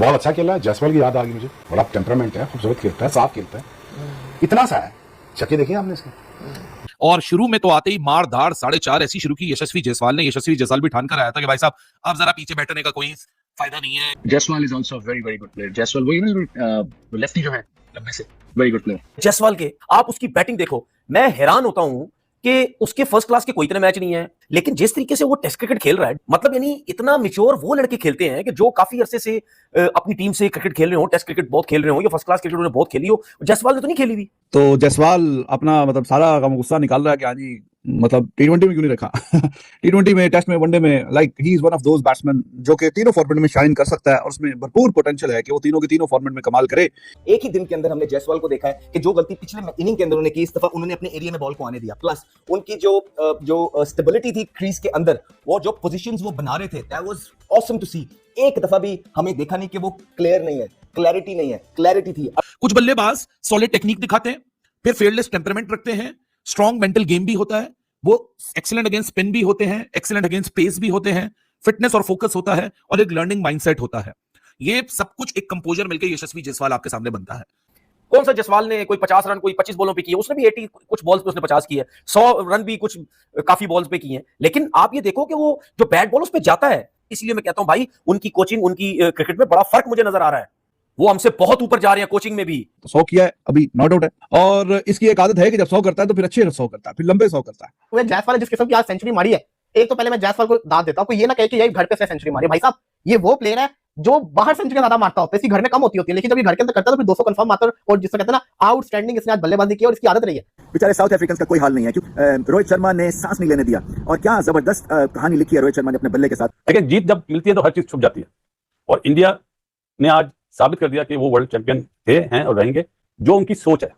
बहुत अच्छा खेला है। जायसवाल की याद आ गई मुझे, बड़ा टेम्परामेंट है, खूबसूरत खेलता है, साफ खेलता है, इतना सा है। चक्के देखिए आपने इसके। और शुरू में तो आते ही मार धाड़ 4.5 ऐसी शुरू की यशस्वी जायसवाल ने। यशस्वी जायसवाल भी ठान कर आया था कि भाई साहब अब जरा पीछे बैठने का कोई फायदा नहीं है। Jaiswal is also very very good player. Jaiswal वही ना लेफ्टी जो है लंबे से, वेरी गुड प्लेयर। जायसवाल के आप उसकी बैटिंग देखो, मैं हैरान होता हूं कि उसके फर्स्ट क्लास के कोई इतने मैच नहीं है, लेकिन जिस तरीके से वो टेस्ट क्रिकेट खेल रहा है, मतलब यानी इतना मैच्योर वो लड़के खेलते हैं कि जो काफी अरसे से अपनी टीम से क्रिकेट खेल रहे हो, टेस्ट क्रिकेट बहुत खेल रहे हो या फर्स्ट क्लास क्रिकेट उन्होंने बहुत खेली हो, जायसवाल ने तो नहीं खेली हुई। तो जायसवाल अपना मतलब सारा गुस्सा निकाल रहा है कि हाँ जी मतलब T20 में क्यों नहीं रखा। T20 में, टेस्ट में, वनडे में, like he is one of those batsman जो कि तीनों फॉर्मेट में शाइन कर सकता है और उसमें भरपूर पोटेंशियल है कि वो तीनों के तीनों फॉर्मेट में कमाल करे। एक ही दिन के अंदर हमने जायसवाल को देखा है कि जो गलती पिछले इनिंग के अंदर उन्होंने की, इस दफा उन्होंने अपने एरिया में बॉल को आने दिया, प्लस उनकी जो स्टेबिलिटी थी क्रीज के अंदर, वो जो पोजीशंस वो बना रहे थे, दैट वाज ऑसम टू सी। एक दफा भी हमें देखा नहीं कि वो क्लियर नहीं है, क्लैरिटी नहीं है, क्लैरिटी थी। कुछ बल्लेबाज सॉलिड टेक्निक दिखाते हैं, फिर फेयरलेस टेम्परामेंट रखते हैं, स्ट्रॉन्ग मेंटल गेम भी होता है, वो एक्सीलेंट अगेंस्ट स्पिन भी होते हैं, एक्सीलेंट अगेंस्ट पेस भी होते हैं, फिटनेस और फोकस होता है, और एक लर्निंग माइंडसेट होता है। ये सब कुछ एक कंपोजर मिलकर यशस्वी जायसवाल आपके सामने बनता है। कौन सा जायसवाल ने कोई 50 रन कोई 25 बॉलों पे किए, उसने भी 80 कुछ बॉल्स पे उसने 50 किए, 100 रन भी कुछ काफी बॉल्स पे किए हैं। लेकिन आप ये देखो कि वो जो बैट बॉल उस पे जाता है, इसलिए मैं कहता हूं भाई उनकी कोचिंग, उनकी क्रिकेट में बड़ा फर्क मुझे नजर आ रहा है। वो हमसे बहुत ऊपर जा रहे हैं कोचिंग में भी। तो 100 किया है अभी, नॉट आउट है, और इसकी एक आदत है कि जब 100 करता है तो फिर अच्छे 100 करता है, फिर लंबे 100 करता है। वो जायसवाल जिस किस्म की आज सेंचुरी मारी है, एक तो पहले मैं जायसवाल को दाद देता हूं, कोई ये ना कहे कि ये घर पे से सेंचुरी मारी। भाई साहब ये वो प्लेयर है जो बाहर सेंचुरी ज्यादा मारता होता है, इसकी घर में कम होती है, लेकिन जब ये घर के अंदर करता है तो फिर 200 कंफर्म मारता है, और जिससे कहते हैं ना आउटस्टैंडिंग इसने आज बल्लेबाजी की और इसकी आदत रही है। बेचारे साउथ अफ्रीकन का कोई हाल नहीं है, क्योंकि रोहित शर्मा ने सांस नहीं लेने दिया, और क्या जबरदस्त कहानी लिखी है रोहित शर्मा ने अपने बल्ले के साथ। लेकिन जीत जब मिलती है तो हर चीज छुप जाती है, और इंडिया ने आज साबित कर दिया कि वो वर्ल्ड चैंपियन थे, हैं और रहेंगे। जो उनकी सोच है,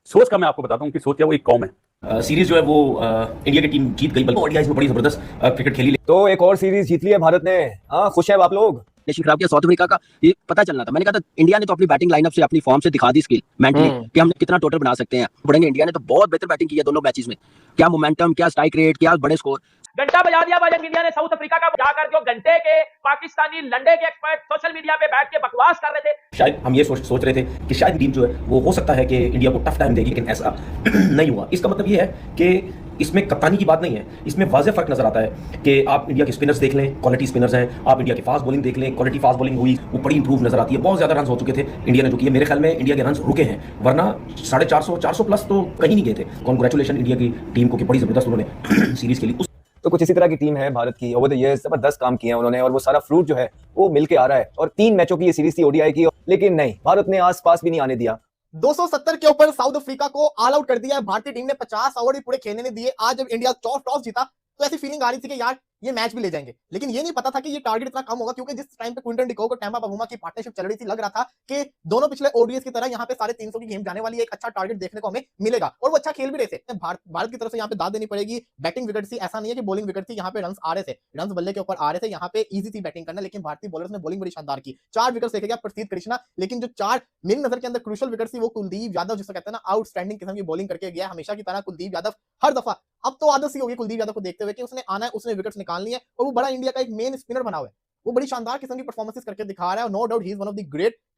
सोच का मैं आपको बताता हूं, उनकी सोच है वो एक कौम है। सीरीज जो है वो इंडिया की टीम जीत गई, बल्कि ओडीआईज में बड़ी जबरदस्त क्रिकेट खेली। तो एक और सीरीज जीत ली है भारत ने। हाँ, खुश है आप लोग। नेशन खराब किया साउथ अफ्रीका का, ये पता चलना था। मैंने कहा था इंडिया ने तो अपनी बैटिंग लाइनअप से, अपनी फॉर्म से दिखा दी स्किल मेंटली कि हम कितना टोटल बना सकते हैं। बढ़ेंगे, इंडिया ने तो बहुत बेहतर बैटिंग की है दोनों मैचेस में। क्या मोमेंटम, क्या स्ट्राइक रेट, क्या बड़े स्कोर। घंटा बजा दिया भाजपा इंडिया ने साउथ अफ्रीका का, जाकर जो घंटे के पाकिस्तानी लंडे के एक्सपर्ट सोशल मीडिया पे बैठ के बकवास कर रहे थे। शायद हम ये सोच रहे थे कि शायद टीम जो है वो हो सकता है कि इंडिया को टफ टाइम देगी, लेकिन ऐसा नहीं हुआ। इसका मतलब ये है कि इसमें कप्तानी की बात नहीं है, इसमें वाज़ेह फर्क नजर आता है कि आप इंडिया के स्पिनर्स देख लें, क्वालिटी स्पिनर्स हैं, आप इंडिया की फास्ट बॉलिंग देख लें, क्वालिटी फास्ट बॉलिंग हुई, वो बड़ी इंप्रूव नजर आती है। बहुत ज्यादा रन हो चुके थे इंडिया ने जो किए, मेरे ख्याल में इंडिया के रन रुके हैं, वरना 450 400 प्लस तो कहीं नहीं गए थे। कॉन्ग्रेचुलेशन इंडिया की टीम को कि बड़ी जबरदस्त उन्होंने सीरीज खेली। तो कुछ इसी तरह की टीम है भारत की, ओवर द ईयर्स जबरदस्त काम किया उन्होंने, और वो सारा फ्रूट जो है वो मिलके आ रहा है। और 3 मैचों की ये सीरीज थी ओडीआई की, लेकिन नहीं, भारत ने आसपास भी नहीं आने दिया। 270 के ऊपर साउथ अफ्रीका को ऑल आउट कर दिया है भारतीय टीम ने, 50 ओवर भी पूरे खेलने ने दिए। आज जब इंडिया टॉस जीता तो ऐसी फीलिंग आ रही थी कि यार ये मैच भी ले जाएंगे, लेकिन ये नहीं पता था कि ये टारगेट इतना कम होगा, क्योंकि जिस टाइम पे क्विंटन डिकॉक और टेम्पा बावुमा की पार्टनरशिप चल रही थी, लग रहा था कि दोनों पिछले ओडीएस की तरह यहाँ पे 350 की गेम जाने वाली है, एक अच्छा टारगेट देखने को हमें मिलेगा, और वो अच्छा खेल भी रहे थे। भारत की तरफ से यहाँ पे दाद देनी पड़ेगी, बैटिंग विकेट थी, ऐसा नहीं है कि बॉलिंग विकेट थी, यहाँ पे रन आ रहे थे, रन बल्ले के ऊपर आ रहे थे, यहाँ पे ईजी थी बैटिंग करना, लेकिन भारतीय बॉलर्स ने बॉलिंग बड़ी शानदार की। 4 विकेट देखे गया प्रसिद्ध कृष्णा, लेकिन जो 4 मेरी नजर के अंदर क्रूशियल विकेट थी वो कुलदीप यादव, जिसे कहते हैं ना आउटस्टैंडिंग किस्म की बॉलिंग करके गया। हमेशा की तरह कुलदीप यादव हर दफा, अब तो आदत सी होगी कुलदीप यादव को देखते हुए कि उसने आना है, उसने विकेट्स निकालनी है, और वो बड़ा इंडिया का एक मेन स्पिनर बना हुआ है। वो बड़ी शानदार किस्म की परफॉर्मेंसेस करके दिखा रहा है, और नो डाउट ही is one of the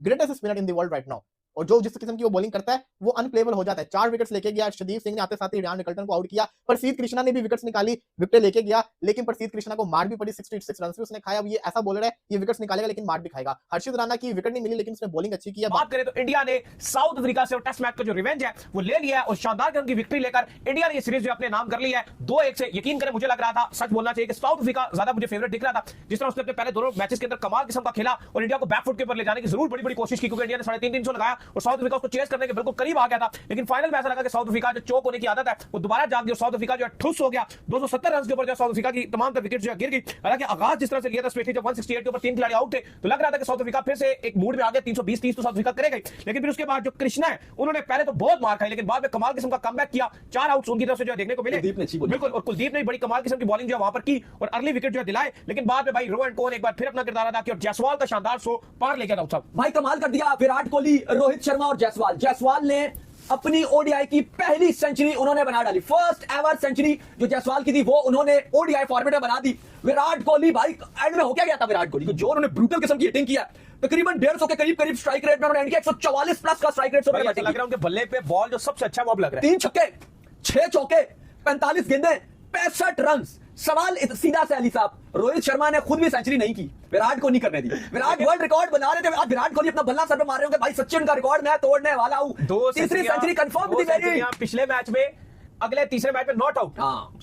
greatest spinner in the world right now. और जो जिस किस्म की वो बॉलिंग करता है वो अनप्लेबल हो जाता है। 4 विकेट्स लेके गया, अर्शदीप सिंह ने आते साथ ही रियान निकल्टन को आउट किया, प्रसिद्ध कृष्णा ने भी विकेट्स निकाली, विकेट लेके गया, लेकिन प्रसिद्ध कृष्णा को मार भी पड़ी, 66 रन भी उसने खाया। अब ये ऐसा बॉलर है, ये विकेट्स निकालेगा लेकिन मार भी खाएगा। हर्षित राणा की विकेट नहीं मिली, लेकिन उसने बॉलिंग अच्छी की है। बात करें तो इंडिया ने साउथ अफ्रीका से टेस्ट मैच का जो रिवेंज है वो ले लिया है, और शानदार किस्म की विक्ट्री लेकर इंडिया ने ये सीरीज जो अपने नाम कर लिया है 2-1 से। यकीन करें, मुझे लग रहा था, सच बोलना चाहिए, कि साउथ अफ्रीका ज्यादा मुझे फेवरेट दिख रहा था। जिस तरह उसने अपने पहले दोनों मैचेस के अंदर कमाल किस्म का खेला और इंडिया को बैकफुट के ऊपर ले जाने की जरूर बड़ी बड़ी कोशिश की, क्योंकि इंडिया ने 350 लगाया और साउथ अफ्रीका उसको चेस करने के बिल्कुल करीब आ गया था। लेकिन फाइनल में ऐसा लगा कि साउथ अफ्रीका जो चोक होने की आदत है वो दोबारा जाग गई, साउथ अफ्रीका जो है ठुस हो गया। 270 रन के ऊपर जो साउथ अफ्रीका की तमाम विकेट जो गिर गई। हालांकि आगाज जिस तरह से लिया था स्पेशली जब 168 के ऊपर 3 खिलाड़ी आउट थे, तो लग रहा था कि साउथ अफ्रीका फिर से एक मूड में आ गया, 320-30 तो साउथ अफ्रीका करेगा। लेकिन फिर उसके बाद जो कृष्णा है, उन्होंने पहले तो बहुत मार खाई, लेकिन बाद में कमाल किस्म का कमबैक किया। 4 आउट्स उनकी तरफ से जो देखने को मिले, बिल्कुल, और कुलदीप ने बड़ी कमाल किस्म की बॉलिंग जो वहां पर की और अर्ली विकेट जो दिलाए। लेकिन बाद में भाई रो एंड कोहली एक बार फिर अपना किरदार अदा किया और जायसवाल का शानदार 100 पार ले गया था। भाई कमाल कर दिया विराट कोहली, रोहित शर्मा और जायसवाल ने अपनी ओडीआई की पहली सेंचुरी उन्होंने बना डाली। फर्स्ट एवर सेंचुरी जो जायसवाल की थी वो उन्होंने ओडीआई फॉर्मेट में बना दी। विराट कोहली भाई एंड में हो क्या गया था विराट कोहली को, जो उन्होंने ब्रूटल किस्म की हिटिंग किया। तकरीबन 150 के करीब स्ट्राइक रेट में उन्होंने 144 प्लस का स्ट्राइक रेट से लग रहा है उनके बल्ले पे बॉल जो सबसे अच्छा वो अब लग रहा है। 3 छक्के 6 चौके 45 गेंदें 65 रन। सवाल सीधा से अली साहब, रोहित शर्मा ने खुद भी सेंचुरी नहीं की, विराट को नहीं करने दी। विराट वर्ल्ड रिकॉर्ड बना रहे थे, आज विराट कोहली अपना बल्ला सर पे मार रहे होंगे, भाई सचिन का रिकॉर्ड मैं तोड़ने वाला हूं। तीसरी सेंचुरी कंफर्म थी मेरी। पिछले मैच में, अगले तीसरे मैच में नॉट आउट,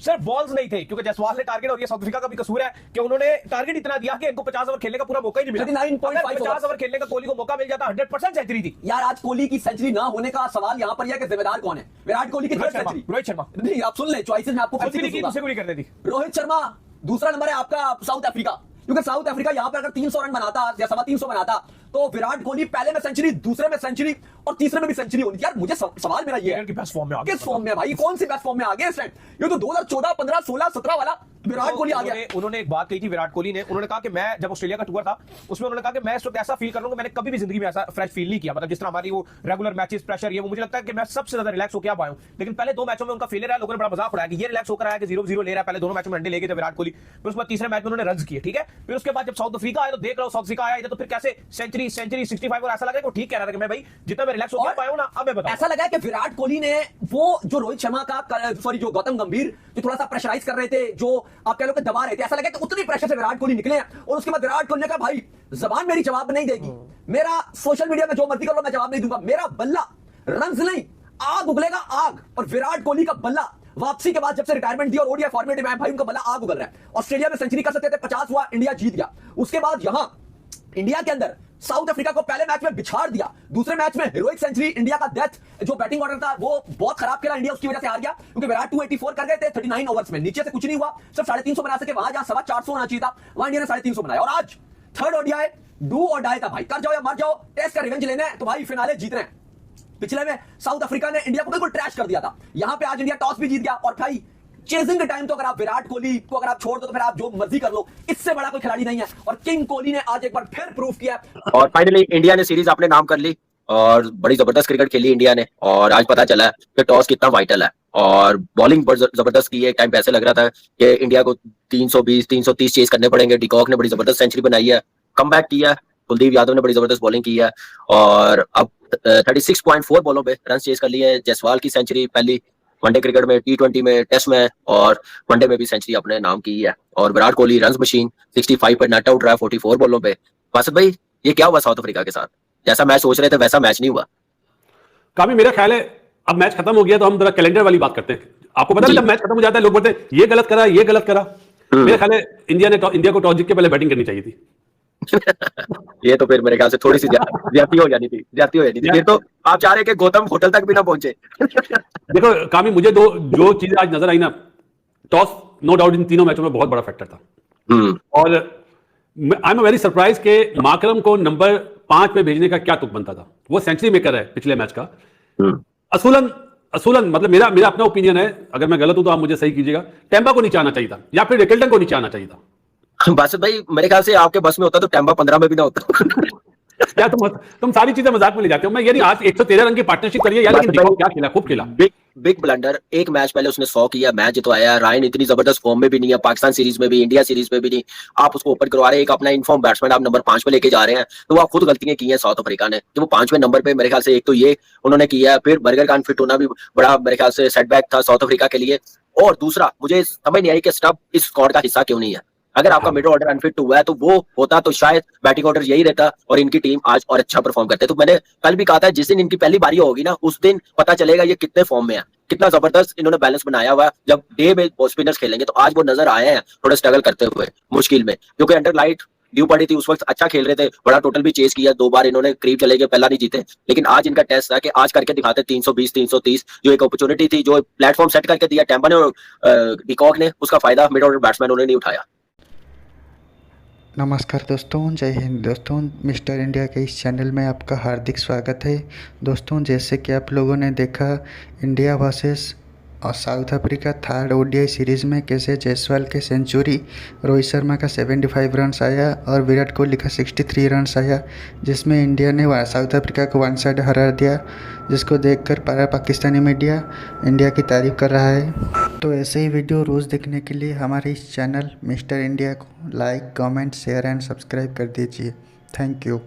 सिर्फ बॉल्स नहीं थे क्योंकि जायसवाल ने टारगेट, और ये साउथ अफ्रीका का भी कसूर है कि उन्होंने टारगेट इतना दिया कि इनको 50 ओवर खेलने का पूरा मौका ही नहीं मिला। 50 ओवर खेलने का कोहली को मौका मिल जाता 100% सेंचुरी थी। यार आज कोहली की सेंचुरी ना होने का सवाल यहां पर यह कि जिम्मेदार कौन है? विराट कोहली की सेंचुरी, रोहित शर्मा नहीं, आप सुन ले चॉइसेस में आपको नहीं करने दी। रोहित शर्मा दूसरा नंबर है आपका साउथ अफ्रीका, क्योंकि साउथ अफ्रीका यहां पर अगर 300 रन बनाता या 350 बनाता तो विराट कोहली पहले में सेंचुरी, दूसरे में सेंचुरी और तीसरे में भी सेंचुरी होनी थी। यार मुझे सवाल मेरा ये है कि बेस्ट फॉर्म में आ गए, किस फॉर्म में भाई, कौन सी बेस्ट फॉर्म में आ गए इस टाइम? ये तो 2014, 15, 16, 17 वाला विराट कोहली आ गया। उन्होंने एक बात कही थी विराट कोहली ने, उन्होंने कहा कि मैं जब ऑस्ट्रेलिया का टूर था उसमें उन्होंने कहा कि मैं इस वक्त ऐसा फील कर रहा हूं कि मैंने कभी भी जिंदगी में ऐसा फ्रेश फील नहीं किया। मतलब जिस तरह हमारी वो रेगुलर मैचेस प्रेशर, ये वो मुझे लगता है कि मैं सबसे ज्यादा रिलैक्स होकर आ पाया हूं। लेकिन पहले 2 मैचों में उनका फेलियर है, लोगों ने बड़ा मजाक उड़ाया कि ये रिलैक्स होकर आया कि 0-0 ले रहा है। पहले दोनों मैचों में अंडे लेके थे विराट कोहली, फिर उसके बाद तीसरे मैच में उन्होंने रन किए, ठीक है। फिर उसके बाद जब साउथ अफ्रीका आया तो देख रहा हूं साउथ अफ्रीका आया तो फिर कैसे सेंचुरी 65 और ऐसा लगा कि ठीक कह रहा था कि मैं भाई जितना मैं रिलैक्स होकर पाया हूं ना, अब मैं बताऊं। ऐसा लगा कि विराट कोहली ने वो जो रोहित शर्मा का जो गौतम गंभीर जो थोड़ा सा प्रेशराइज कर रहे थे, जो आप कह लो कि दबा रहे थे, ऐसा लगा कि उतनी प्रेशर से विराट कोहली निकले हैं। और उसके बाद विराट कोहली ने कहा भाई जबान मेरी जवाब नहीं देगी, मेरा सोशल मीडिया में जो मर्जी कर लो मैं जवाब नहीं दूंगा, मेरा बल्ला रन्स नहीं आग उगलेगा आग। और विराट कोहली का बल्ला वापसी के बाद जब से रिटायरमेंट दी और ओडीआई फॉर्मेट में भाई उनका बल्ला आग उगल रहा है। ऑस्ट्रेलिया में सेंचुरी कर सकते थे, 50 हुआ, इंडिया जीत गया। उसके बाद यहां इंडिया के अंदर साउथ अफ्रीका को पहले मैच में बिछाड़ दिया, दूसरे मैच में हीरोइक सेंचुरी, इंडिया का डेथ जो बैटिंग ऑर्डर था वो बहुत खराब खेला इंडिया, उसकी वजह से हार गया क्योंकि विराट 284 कर गए थे 39 ओवर्स में, नीचे से कुछ नहीं हुआ, सिर्फ 350 बना सके। वहां जहां 425 होना चाहिए था वहां इंडिया ने 350 बनाया। और आज थर्ड ओडीआई डू और डाई था भाई, कर जाओ या मर जाओ, टेस्ट का रिवेंज लेना है तो भाई फिनाले जीत रहे हैं। पिछले में साउथ अफ्रीका ने इंडिया को बिल्कुल ट्रैश कर दिया था, यहां पे आज इंडिया टॉस भी जीत गया। और भाई चेजिंग के टाइम तो अगर आप विराट कोहली को अगर आप छोड़ दो तो फिर आप जो मर्जी कर लो, इससे बड़ा कोई खिलाड़ी नहीं है। और किंग कोहली ने आज एक बार फिर प्रूव किया। और फाइनली इंडिया ने सीरीज अपने नाम कर ली और बड़ी जबरदस्त क्रिकेट खेली इंडिया ने। और आज पता चला कि टॉस कितना वाइटल है और बॉलिंग बड़ी जबरदस्त की है। एक टाइम पे ऐसे लग रहा था कि इंडिया को 320 330 चेस करने पड़ेंगे। डिकॉक ने बड़ी जबरदस्त सेंचुरी बनाई है, कमबैक किया है। कुलदीप यादव ने बड़ी जबरदस्त बॉलिंग की है और अब 36.4 बॉलों पे रन चेस कर लिए। जायसवाल की सेंचुरी पहली वनडे क्रिकेट में, T20 में, टेस्ट में और वनडे में भी सेंचुरी अपने नाम की है। और विराट कोहली रन मशीन 65 पर नॉट आउट रहा 44 बॉलों पे। वासिफ भाई ये क्या हुआ साउथ अफ्रीका के साथ? जैसा मैच सोच रहे थे वैसा मैच नहीं हुआ। काफी मेरा ख्याल है अब मैच खत्म हो गया तो हम जरा कैलेंडर वाली बात करते हैं। आपको पता है जब मैच खत्म हो जाता है लोग बोलते हैं ये गलत करा, ये गलत करा। मेरा ख्याल है इंडिया को टॉस जीत के पहले बैटिंग करनी चाहिए थी। ये तो फिर मेरे ख्याल से थोड़ी सी ज्यादती हो जानी थी, फिर तो आप चाह रहे कि गौतम होटल तक भी ना पहुंचे। देखो कामी, मुझे जो चीजें आज नजर आई ना, टॉस नो डाउट इन तीनों मैचों में बहुत बड़ा फैक्टर था। और आई एम वेरी सरप्राइज के माकरम को नंबर 5 पे भेजने का क्या तुक बनता था। वो सेंचुरी मेकर है पिछले मैच का। असूलन मतलब मेरा अपना ओपिनियन है, अगर मैं गलत हूं तो आप मुझे सही कीजिएगा, टेम्बा को नीचे आना चाहिए था या फिर रिकल्टन को नीचे आना चाहिए था। बासित भाई मेरे ख्याल से आपके बस में होता तो टेम्बा 15 में भी ना होता। क्या तुम सारी चीजें मजाक में ले जाते हो। मैं ये नहीं, आज 113 रन की पार्टनरशिप करिए यार, लेकिन देखो क्या खेला, खूब खेला। Big blunder. एक मैच पहले उसने 100 किया, मैच तो आया। रायन इतनी जबरदस्त फॉर्म में भी नहीं है, पाकिस्तान सीरीज में भी, इंडिया सीरीज में भी नहीं। आप उसको ओपन करवा रहे हैं, एक अपना इनफॉर्म बैट्समैन आप नंबर 5 पे लेके जा रहे हैं, तो आप खुद गलतियां की हैं साउथ अफ्रीका ने कि वो 5वें नंबर पे मेरे ख्याल से एक तो ये उन्होंने किया है। फिर बर्गर का अनफिट होना भी बड़ा मेरे ख्याल से सेटबैक था साउथ अफ्रीका के लिए। और दूसरा मुझे समझ नहीं आई कि स्टब इस स्क्वाड का हिस्सा क्यों नहीं है। अगर आपका मिडिल ऑर्डर अनफिट हुआ है तो वो होता तो शायद बैटिंग ऑर्डर यही रहता और इनकी टीम आज और अच्छा परफॉर्म करते। तो मैंने कल भी कहा था जिस दिन इनकी पहली बारी होगी ना उस दिन पता चलेगा ये कितने फॉर्म में है, कितना जबरदस्त इन्होंने बैलेंस बनाया हुआ है। जब डे में स्पिनर्स खेलेंगे तो आज वो नजर आए हैं थोड़ा स्ट्रगल करते हुए मुश्किल में, क्योंकि अंडर लाइट ड्यू पड़ी थी उस वक्त अच्छा खेल रहे थे, बड़ा टोटल भी चेस किया, 2 बार इन्होंने करीब चले गए, पहला नहीं जीते। लेकिन आज इनका टेस्ट था कि आज करके दिखाते 320 330 जो एक अपॉर्चुनिटी थी, जो प्लेटफॉर्म सेट करके दिया टेम्बा ने और डिकॉक ने, उसका फायदा मिड ऑर्डर बैट्समैन उन्होंने नहीं उठाया। नमस्कार दोस्तों, जय हिंद दोस्तों। मिस्टर इंडिया के इस चैनल में आपका हार्दिक स्वागत है। दोस्तों जैसे कि आप लोगों ने देखा इंडिया वर्सेस और south Africa third ODI series में कैसे जायसवाल के सेंचुरी, रोहित शर्मा का 75 रन्स आया और विराट कोहली का 63 रन्स आया, जिसमें इंडिया ने साउथ अफ्रीका को 1 साइड हरा दिया, जिसको देखकर पूरा पाकिस्तानी मीडिया इंडिया की तारीफ़ कर रहा है। तो ऐसे ही वीडियो रोज़ देखने के लिए हमारे इस चैनल मिस्टर इंडिया को like, comment, share and subscribe कर दीजिए। Thank you.